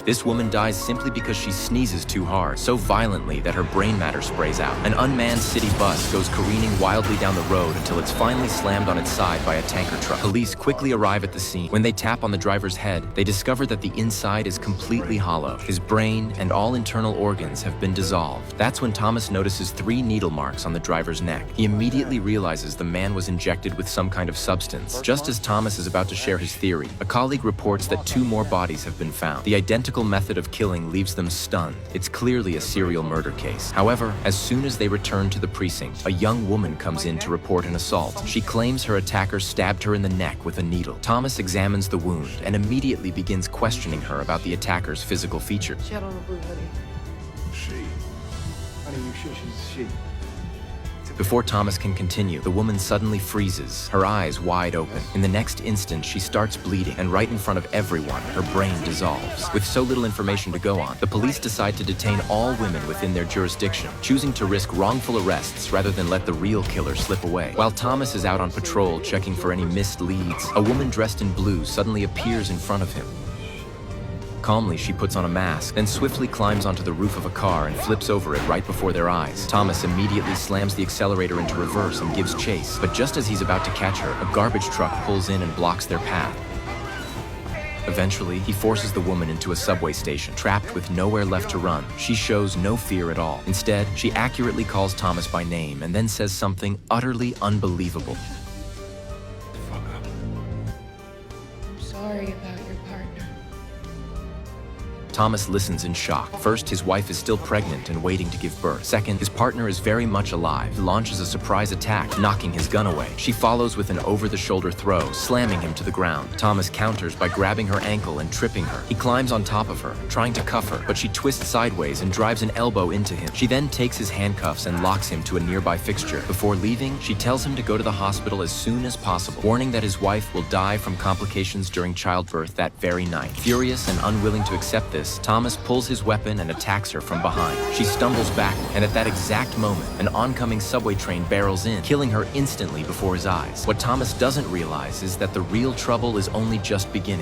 This woman dies simply because she sneezes too hard, so violently that her brain matter sprays out. An unmanned city bus goes careening wildly down the road until it's finally slammed on its side by a tanker truck. Police quickly arrive at the scene. When they tap on the driver's head, they discover that the inside is completely hollow. His brain and all internal organs have been dissolved. That's when Thomas notices 3 needle marks on the driver's neck. He immediately realizes the man was injected with some kind of substance. Just as Thomas is about to share his theory, a colleague reports that 2 more bodies have been found. The identical method of killing leaves them stunned. It's clearly a serial murder case. However, as soon as they return to the precinct, a young woman comes in to report an assault. She claims her attacker stabbed her in the neck with a needle. Thomas examines the wound and immediately begins questioning her about the attacker's physical features. She had on a blue hoodie. She. How do you sure she's she? Before Thomas can continue, the woman suddenly freezes, her eyes wide open. In the next instant, she starts bleeding, and right in front of everyone, her brain dissolves. With so little information to go on, the police decide to detain all women within their jurisdiction, choosing to risk wrongful arrests rather than let the real killer slip away. While Thomas is out on patrol checking for any missed leads, a woman dressed in blue suddenly appears in front of him. Calmly, she puts on a mask, then swiftly climbs onto the roof of a car and flips over it right before their eyes. Thomas immediately slams the accelerator into reverse and gives chase, but just as he's about to catch her, a garbage truck pulls in and blocks their path. Eventually, he forces the woman into a subway station. Trapped with nowhere left to run, she shows no fear at all. Instead, she accurately calls Thomas by name and then says something utterly unbelievable. I'm sorry about your partner. Thomas listens in shock. First, his wife is still pregnant and waiting to give birth. Second, his partner is very much alive. He launches a surprise attack, knocking his gun away. She follows with an over-the-shoulder throw, slamming him to the ground. Thomas counters by grabbing her ankle and tripping her. He climbs on top of her, trying to cuff her, but she twists sideways and drives an elbow into him. She then takes his handcuffs and locks him to a nearby fixture. Before leaving, she tells him to go to the hospital as soon as possible, warning that his wife will die from complications during childbirth that very night. Furious and unwilling to accept this, Thomas pulls his weapon and attacks her from behind. She stumbles back, and at that exact moment, an oncoming subway train barrels in, killing her instantly before his eyes. What Thomas doesn't realize is that the real trouble is only just beginning.